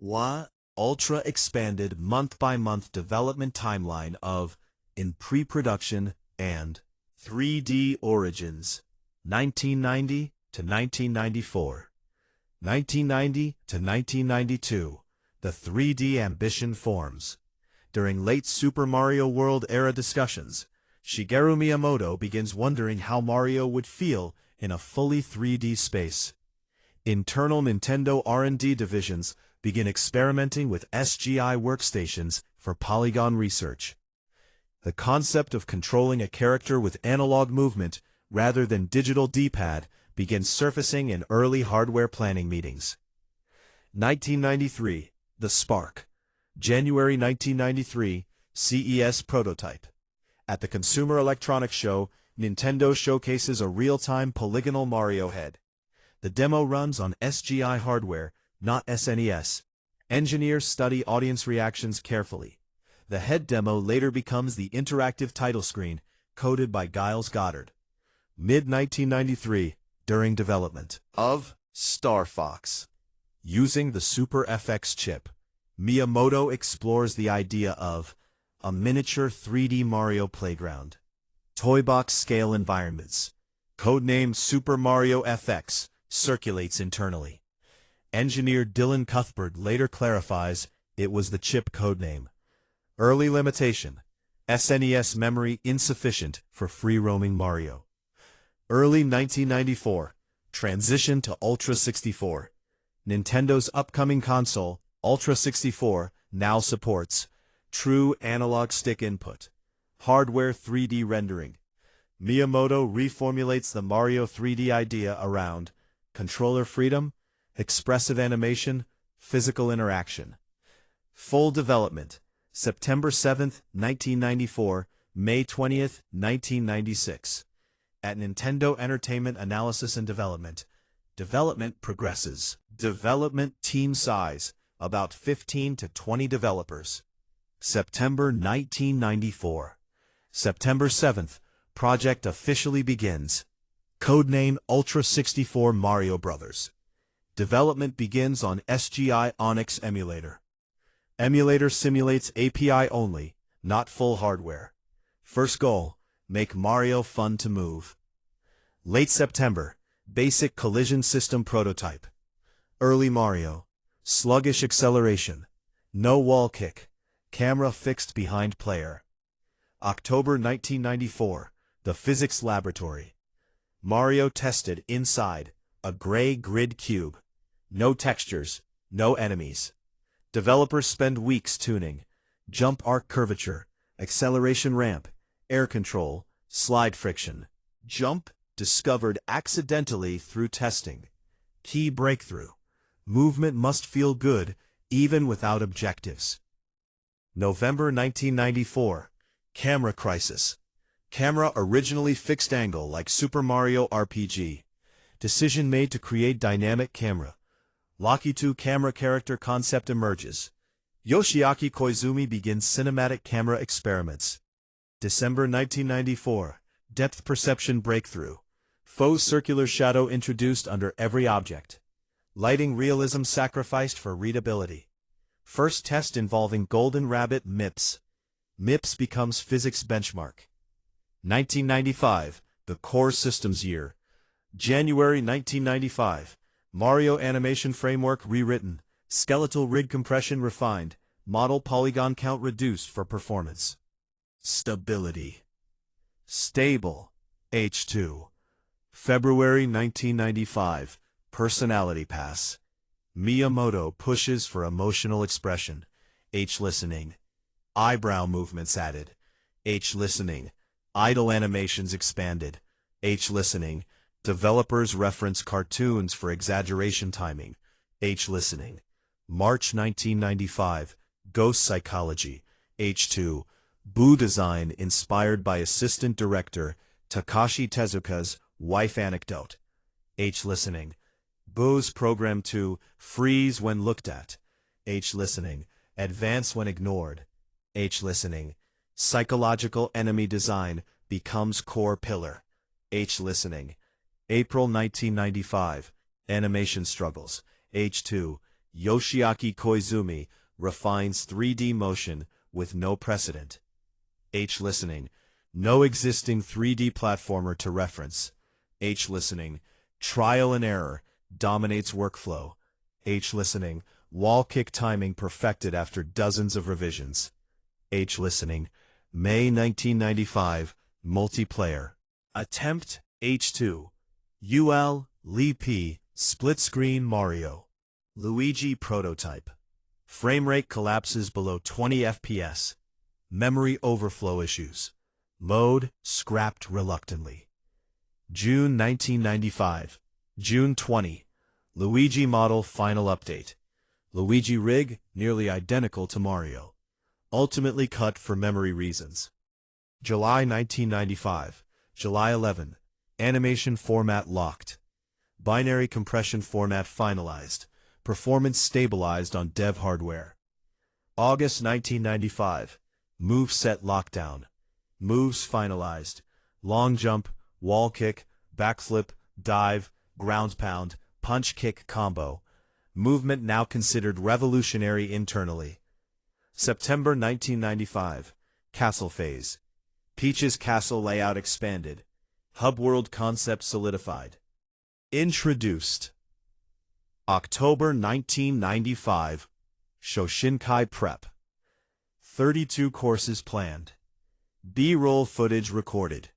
WA Ultra expanded month-by-month development timeline of In Pre-Production and 3D Origins 1990 to 1994. 1990 to 1992, the 3D ambition forms. During late Super Mario World era discussions, Shigeru Miyamoto begins wondering how Mario would feel in a fully 3D space. Internal Nintendo R&D divisions begin experimenting with SGI workstations for polygon research. The concept of controlling a character with analog movement rather than digital D-pad begins surfacing in early hardware planning meetings. 1993, The Spark. January 1993, CES prototype. At the Consumer Electronics Show, Nintendo showcases a real-time polygonal Mario head. The demo runs on SGI hardware, not SNES. Engineers study audience reactions carefully. The head demo later becomes the interactive title screen, coded by Giles Goddard. Mid-1993, during development of Star Fox. Using the Super FX chip, Miyamoto explores the idea of a miniature 3D Mario playground. Toybox scale environments, codenamed Super Mario FX, circulates internally. Engineer Dylan Cuthbert later clarifies it was the chip codename. Early limitation: SNES memory insufficient for free-roaming Mario. Early 1994, transition to Ultra 64. Nintendo's upcoming console, Ultra 64, now supports true analog stick input, hardware 3D rendering. Miyamoto reformulates the Mario 3D idea around controller freedom, expressive animation, physical interaction. Full development: September 7, 1994, May 20, 1996. At Nintendo Entertainment Analysis and Development, development progresses. Development team size, about 15 to 20 developers. September 1994. September 7th, project officially begins. Codename Ultra 64 Mario Bros. Development begins on SGI Onyx emulator. Emulator simulates API only, not full hardware. First goal: make Mario fun to move. Late September, basic collision system prototype. Early Mario, sluggish acceleration, no wall kick, camera fixed behind player. October 1994, the physics laboratory. Mario tested inside a gray grid cube. No textures, no enemies. Developers spend weeks tuning jump arc curvature, acceleration ramp, air control, slide friction. Jump discovered accidentally through testing. Key breakthrough: movement must feel good, even without objectives. November 1994, camera crisis. Camera originally fixed angle like Super Mario RPG. Decision made to create dynamic camera. Lakitu camera character concept emerges. Yoshiaki Koizumi begins cinematic camera experiments. December 1994, depth perception breakthrough. Faux circular shadow introduced under every object. Lighting realism sacrificed for readability. First test involving Golden Rabbit MIPS. MIPS becomes physics benchmark. 1995, the core systems year. January 1995, Mario animation framework rewritten, skeletal rig compression refined, model polygon count reduced for performance. Stability. Stable. H2. February 1995, personality pass. Miyamoto pushes for emotional expression. H listening. Eyebrow movements added. H listening. Idle animations expanded. H listening. Developers reference cartoons for exaggeration timing. H listening. March 1995, Ghost Psychology. H2. Boo design inspired by assistant director Takashi Tezuka's wife anecdote. H listening. Boo's program to freeze when looked at. H listening. Advance when ignored. H listening. Psychological enemy design becomes core pillar. H listening. April 1995. Animation struggles. H2. Yoshiaki Koizumi refines 3D motion with no precedent. H. Listening. No existing 3D platformer to reference. H. Listening. Trial and error dominates workflow. H. Listening. Wall kick timing perfected after dozens of revisions. H. Listening. May 1995. Multiplayer. Attempt H2. UL, Li P, split-screen Mario. Luigi prototype. Frame rate collapses below 20 FPS. Memory overflow issues. Mode scrapped reluctantly. June 1995. June 20. Luigi model final update. Luigi rig nearly identical to Mario. Ultimately cut for memory reasons. July 1995. July 11. Animation format locked. Binary compression format finalized. Performance stabilized on dev hardware. August 1995. Move set lockdown. Moves finalized. Long jump, wall kick, backflip, dive, ground pound, punch kick combo. Movement now considered revolutionary internally. September 1995. Castle phase. Peach's castle layout expanded. Hub world concept solidified. Introduced. October 1995. Shoshinkai prep. 32 courses planned. B-roll footage recorded.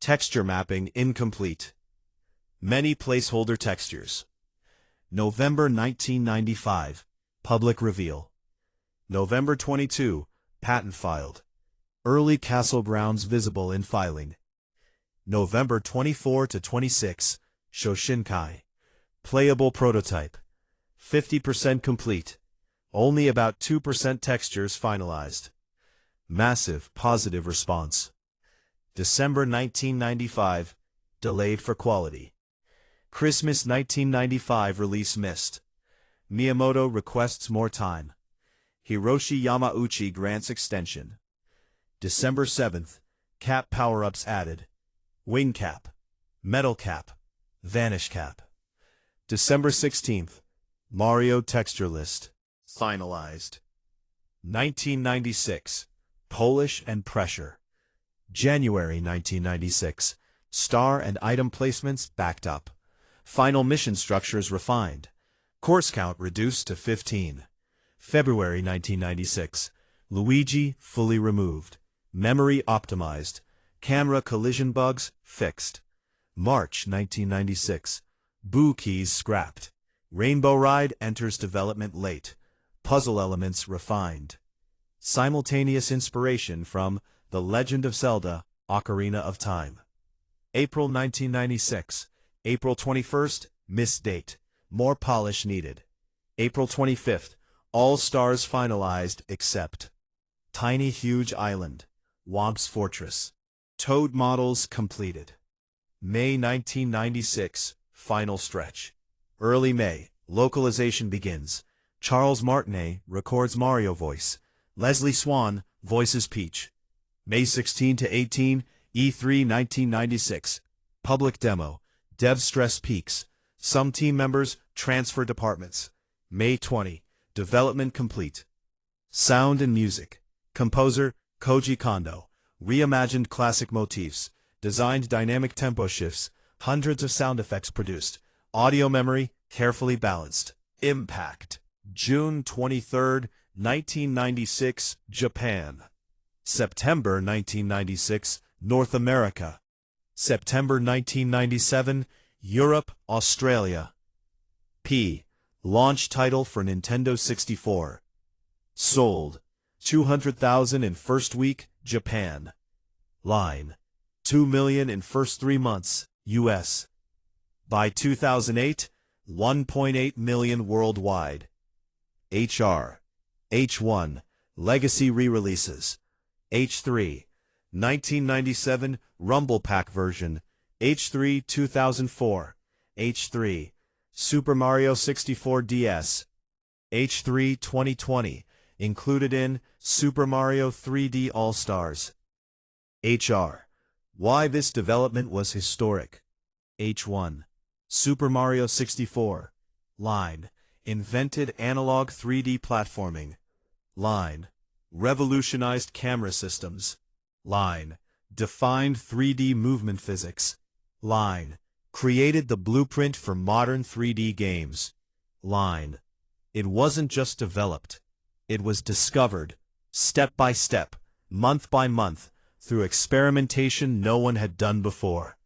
Texture mapping incomplete. Many placeholder textures. November 1995. Public reveal. November 22. Patent filed. Early castle grounds visible in filing. November 24 to 26. Shoshinkai. Playable prototype. 50% complete. Only about 2% textures finalized. Massive positive response. December 1995. Delayed for quality. Christmas 1995 release missed. Miyamoto requests more time. Hiroshi Yamauchi grants extension. December 7th. Cap power-ups added. Wing cap. Metal cap. Vanish cap. December 16th. Mario texture list. Finalized. 1996. Polish and pressure. January 1996. Star and item placements backed up. Final mission structures refined. Course count reduced to 15. February 1996. Luigi fully removed. Memory optimized. Camera collision bugs fixed. March 1996. Boo keys scrapped. Rainbow Ride enters development late. Puzzle elements refined. Simultaneous inspiration from The Legend of Zelda, Ocarina of Time. April 1996. April 21st. Missed date. More polish needed. April 25th. All stars finalized except Tiny Huge Island. Womp's Fortress. Toad models completed. May 1996. Final stretch. Early May. Localization begins. Charles Martinet records Mario voice. Leslie Swan voices Peach. May 16 to 18. E3 1996. Public demo. Dev stress peaks. Some team members transfer departments. May 20. Development complete. Sound and music. Composer Koji Kondo. Reimagined classic motifs. Designed dynamic tempo shifts. Hundreds of sound effects produced. Audio memory carefully balanced. Impact. June 23, 1996, Japan. September 1996, North America. September 1997, Europe, Australia. P. Launch title for Nintendo 64. Sold. 200,000 in first week, Japan. Line. 2 million in first 3 months, US. By 2008, 1.8 million worldwide. HR. H1. Legacy re-releases. H3. 1997 Rumble Pack version. H3 2004. H3. Super Mario 64 DS. H3 2020. Included in Super Mario 3D All-Stars. HR. Why this development was historic. H1. Super Mario 64. Line. invented analog 3D platforming. Line, revolutionized camera systems. Line, defined 3D movement physics. Line, created the blueprint for modern 3D games. Line, it wasn't just developed. It was discovered, step by step, month by month, through experimentation no one had done before.